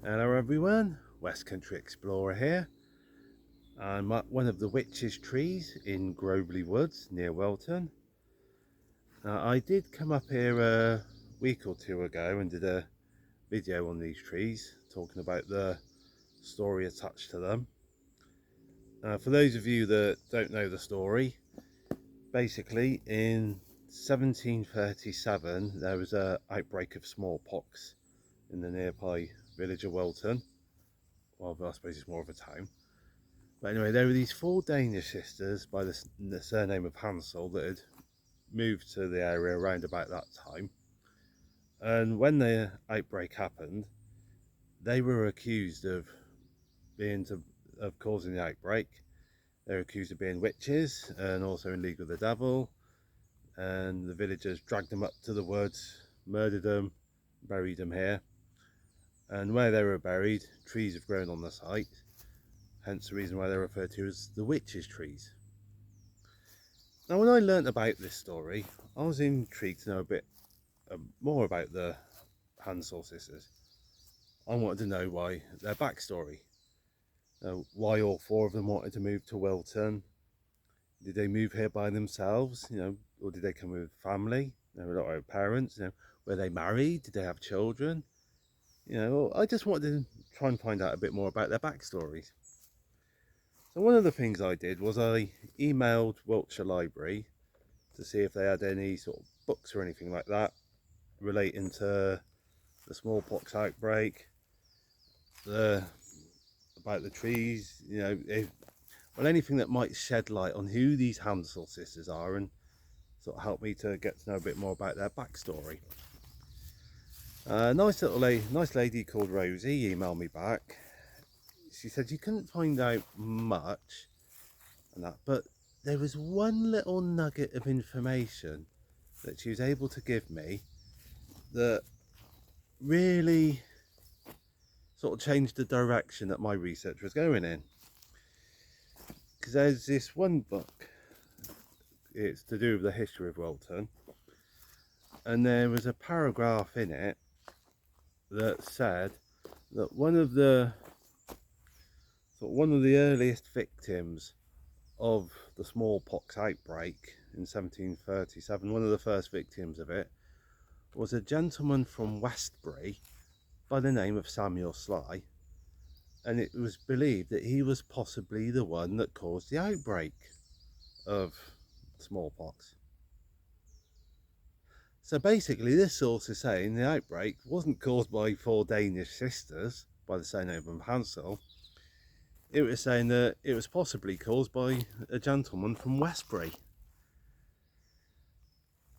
Hello everyone, West Country Explorer here. I'm at one of the witches' trees in Groveley Woods near Wilton. I did come up here a week or two ago and did a video on these trees talking about the story attached to them. For those of you that don't know the story, basically in 1737 there was an outbreak of smallpox in the nearby village of Wilton. Well, I suppose it's more of a town. But anyway, there were these four Danish sisters by the surname of Hansel that had moved to the area around about that time. And when the outbreak happened, they were accused of causing the outbreak. They were accused of being witches and also in league with the devil. And the villagers dragged them up to the woods, murdered them, buried them here. And where they were buried, trees have grown on the site. Hence the reason why they're referred to as the witches' trees. Now, when I learnt about this story, I was intrigued to know a bit more about the Hansel sisters. I wanted to know their backstory. Why all four of them wanted to move to Wilton. Did they move here by themselves, or did they come with family? They were not parents, were they married? Did they have children? I just wanted to try and find out a bit more about their backstories. So one of the things I did was I emailed Wiltshire Library to see if they had any sort of books or anything like that relating to the smallpox outbreak, about the trees, anything that might shed light on who these Hansel sisters are and sort of help me to get to know a bit more about their backstory. Nice lady called Rosie emailed me back. She said you couldn't find out much and that, but there was one little nugget of information that she was able to give me that really sort of changed the direction that my research was going in. Because there's this one book, it's to do with the history of Wilton, and there was a paragraph in it that said that one of the earliest victims of the smallpox outbreak in 1737, one of the first victims of it, was a gentleman from Westbury by the name of Samuel Sly, and it was believed that he was possibly the one that caused the outbreak of smallpox. So basically this source is saying the outbreak wasn't caused by four Danish sisters by the surname of Hansel. It was saying that it was possibly caused by a gentleman from Westbury.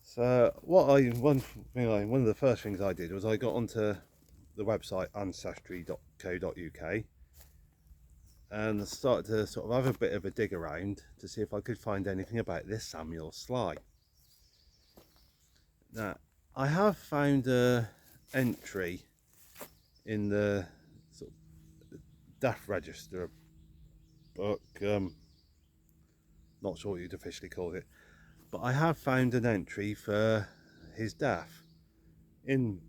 So one of the first things I did was I got onto the website ancestry.co.uk and started to sort of have a bit of a dig around to see if I could find anything about this Samuel Sly. Now, I have found an entry in the sort of death register book, not sure what you'd officially call it, but I have found an entry for his death in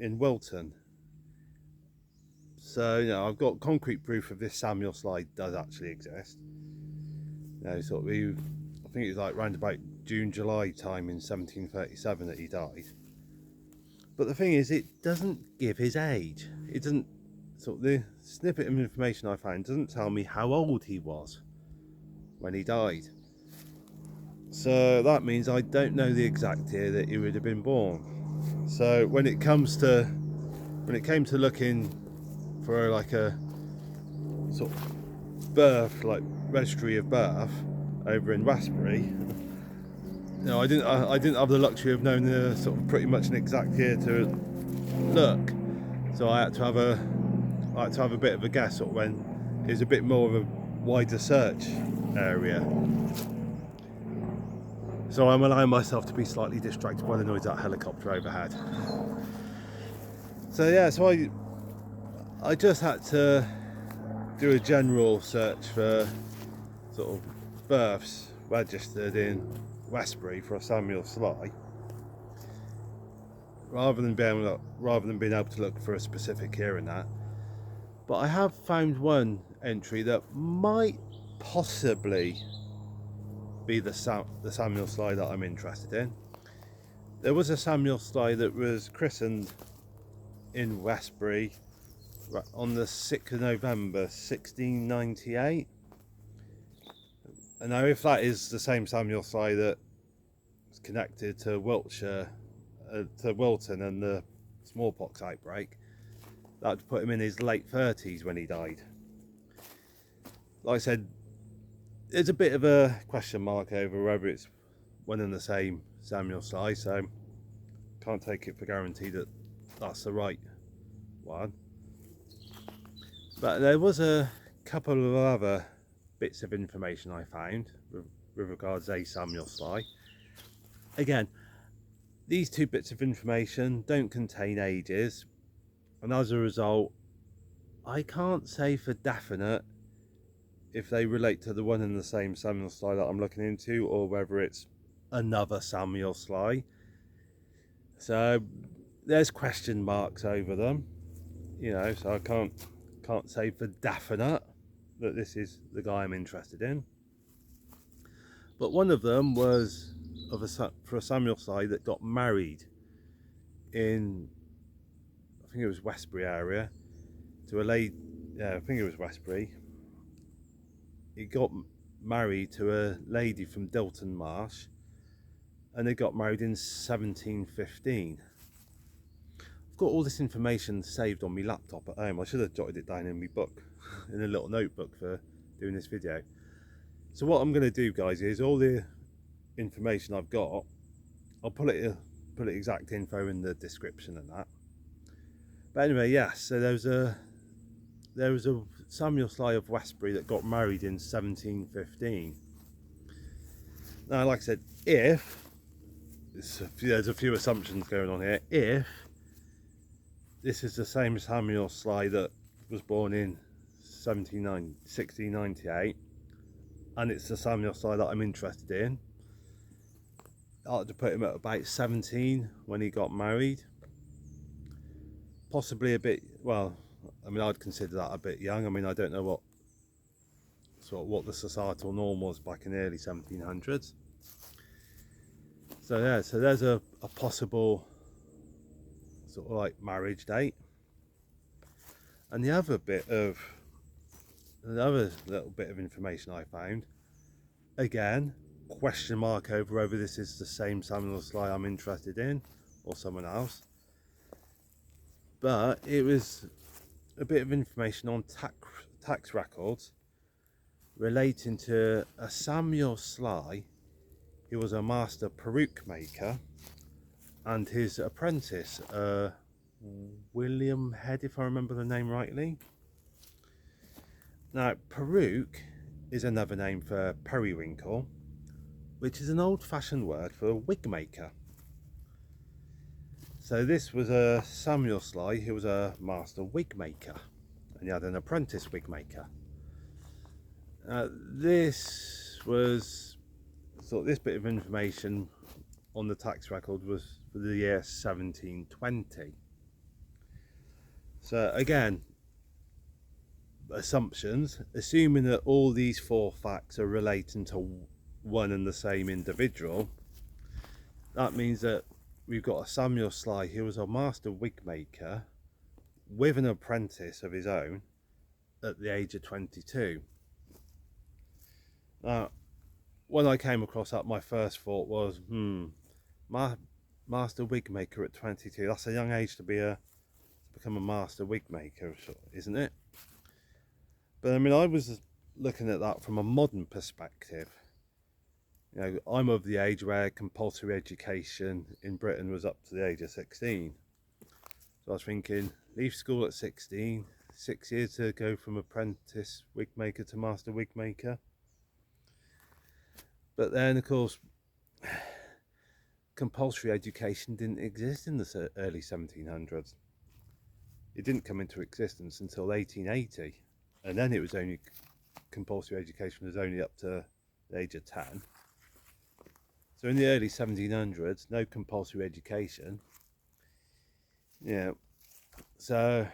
Wilton. So I've got concrete proof of this Samuel Sly does actually exist. I think it was like around about June, July time in 1737 that he died. But the thing is, it doesn't give his age. It doesn't, the snippet of information I found doesn't tell me how old he was when he died. So that means I don't know the exact year that he would have been born. So when it came to looking for like a sort of birth, like registry of birth over in Westbury, I didn't have the luxury of knowing the sort of pretty much an exact year to look. So I had to have a bit of a guess sort of when it was a bit more of a wider search area. So I'm allowing myself to be slightly distracted by the noise of that helicopter overhead. So yeah, so I just had to do a general search for sort of births registered in Westbury for a Samuel Sly. rather than being able to look for a specific year in that. But I have found one entry that might possibly be the Samuel Sly that I'm interested in. There was a Samuel Sly that was christened in Westbury on the 6th of November 1698. And now if that is the same Samuel Sly that is connected to Wiltshire, to Wilton and the smallpox outbreak, that would put him in his late 30s when he died. Like I said, there's a bit of a question mark over whether it's one and the same Samuel Sly, so can't take it for guaranteed that that's the right one. But there was a couple of other bits of information I found with regards to Samuel Sly. Again, these two bits of information don't contain ages, and as a result I can't say for definite if they relate to the one and the same Samuel Sly that I'm looking into, or whether it's another Samuel Sly. So there's question marks over them, you know, so I can't say for definite that this is the guy I'm interested in. But one of them was for a Samuel Sly that got married in, I think it was Westbury area, to a lady. Yeah, I think it was Westbury. He got married to a lady from Dilton Marsh, and they got married in 1715. I've got all this information saved on my laptop at home. I should have jotted it down in my book, in a little notebook for doing this video. So what I'm going to do, guys, is all the information I've got, I'll put exact info in the description and that. But anyway, yes, so there was a Samuel Sly of Westbury that got married in 1715. Now, like I said, there's a few assumptions going on here. If this is the same Samuel Sly that was born in 1698, and it's the Samuel Sly that I'm interested in, I like to put him at about 17 when he got married. Possibly a bit, well, I mean, I'd consider that a bit young. I mean, I don't know what the societal norm was back in the early 1700s. So yeah, so there's a possible sort of like marriage date. And the other little bit of information I found, again, question mark over whether this is the same Samuel Sly I'm interested in or someone else. But it was a bit of information on tax records relating to a Samuel Sly who was a master Perruke maker, and his apprentice, William Head, if I remember the name rightly. Now, Perruke is another name for periwinkle, which is an old-fashioned word for a wig maker. So this was a Samuel Sly who was a master wig maker, and he had an apprentice wig maker. This bit of information on the tax record was for the year 1720. So again, assumptions, assuming that all these four facts are relating to one and the same individual, that means that we've got a Samuel Sly who was a master wig maker with an apprentice of his own at the age of 22. Now, when I came across that, my first thought was, master wig maker at 22, that's a young age to become a master wig maker, isn't it? But I mean, I was looking at that from a modern perspective. You know, I'm of the age where compulsory education in Britain was up to the age of 16. So I was thinking, leave school at 16, 6 years to go from apprentice wig maker to master wig maker. But then, of course, compulsory education didn't exist in the early 1700s. It didn't come into existence until 1880, and then it was only, compulsory education was only up to the age of 10. So in the early 1700s, no compulsory education. Yeah, so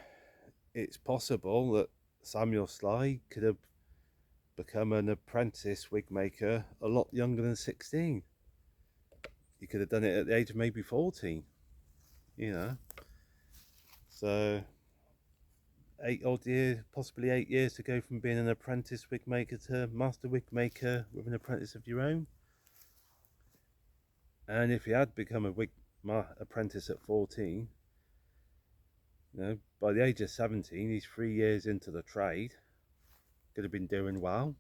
it's possible that Samuel Sly could have become an apprentice wig maker a lot younger than 16. He could have done it at the age of maybe 14, you know. So 8 odd years, possibly 8 years to go from being an apprentice wig maker to master wig maker with an apprentice of your own. And if he had become a wig apprentice at 14, by the age of 17, he's 3 years into the trade. Could have been doing well.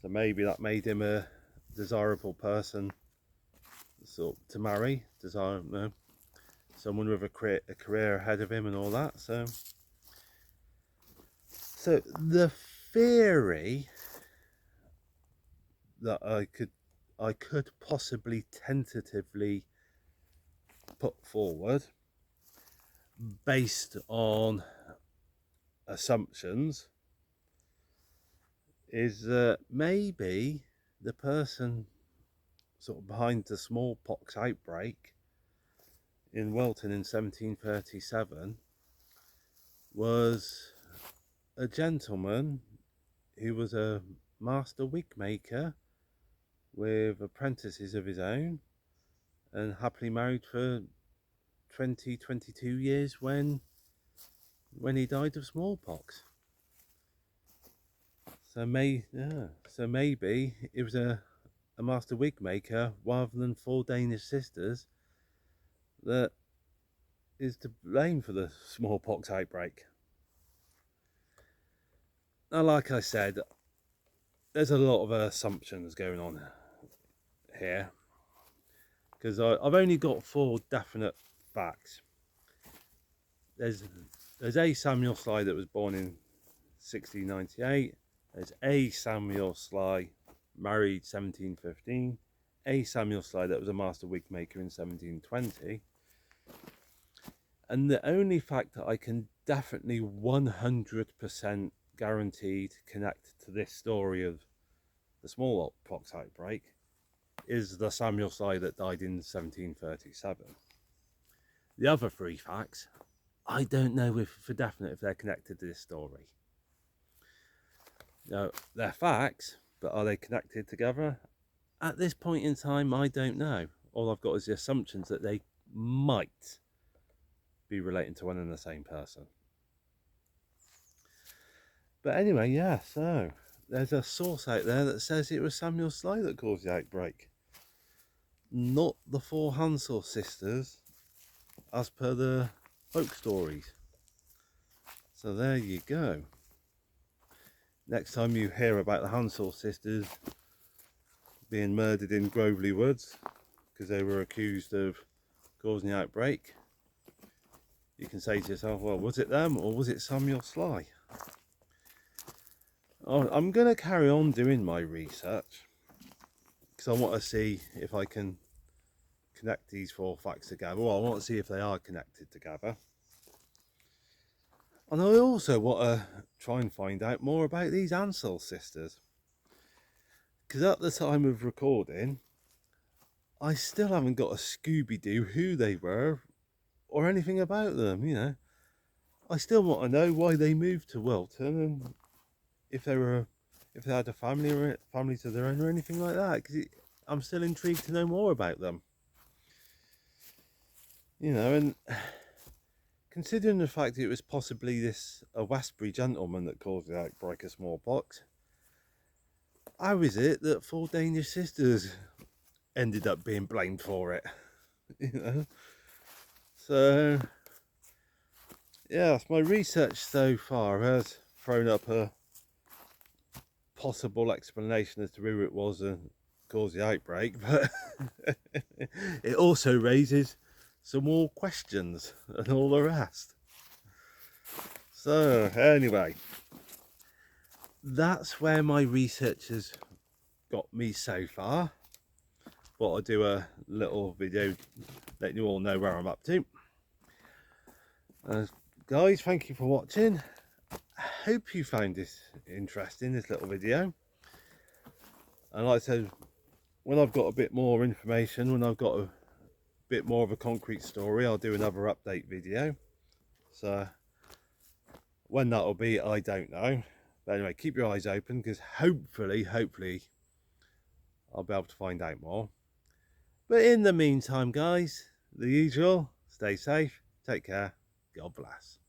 So maybe that made him a desirable person to marry, someone with a career ahead of him and all that. So the theory that I could possibly tentatively put forward, based on assumptions, is that maybe the person sort of behind the smallpox outbreak in Wilton in 1737 was a gentleman who was a master wig maker with apprentices of his own and happily married for 22 years when he died of smallpox. So maybe it was a master wig maker rather than 4 Danish sisters that is to blame for the smallpox outbreak. Now, like I said, there's a lot of assumptions going on here because I've only got 4 definite facts. There's a Samuel Sly that was born in 1698. There's a Samuel Sly married 1715. A Samuel Sly that was a master wig maker in 1720. And the only fact that I can definitely 100% guaranteed connect to this story of the smallpox outbreak is the Samuel Sly that died in 1737. The other 3 facts, I don't know for definite if they're connected to this story. Now, they're facts, but are they connected together? At this point in time, I don't know. All I've got is the assumptions that they might be relating to one and the same person. But anyway, yeah, so there's a source out there that says it was Samuel Sly that caused the outbreak, not the 4 Hansel sisters, as per the folk stories. So there you go. Next time you hear about the Hansel sisters being murdered in Grovely Woods because they were accused of causing the outbreak, you can say to yourself, well, was it them or was it Samuel Sly? I'm going to carry on doing my research because I want to see if I can connect these 4 facts together. Well, I want to see if they are connected together. And I also want to try and find out more about these Hansel sisters. Because at the time of recording, I still haven't got a Scooby-Doo who they were or anything about them, I still want to know why they moved to Wilton and if they had a family or families of their own or anything like that, because I'm still intrigued to know more about them. And considering the fact that it was possibly a Westbury gentleman that caused the outbreak of smallpox, how is it that 4 Danish sisters ended up being blamed for it? So yes, my research so far has thrown up a possible explanation as to who it was that caused the outbreak, but it also raises some more questions and all the rest. So anyway, that's where my research has got me so far. Thought I'd do a little video letting you all know where I'm up to. Guys, thank you for watching. I hope you found this interesting, this little video. And like I said, when I've got a bit more information, when I've got a bit more of a concrete story, I'll do another update video. So when that'll be, I don't know. But anyway, keep your eyes open, because hopefully I'll be able to find out more. But in the meantime, guys, the usual, stay safe, take care, God bless.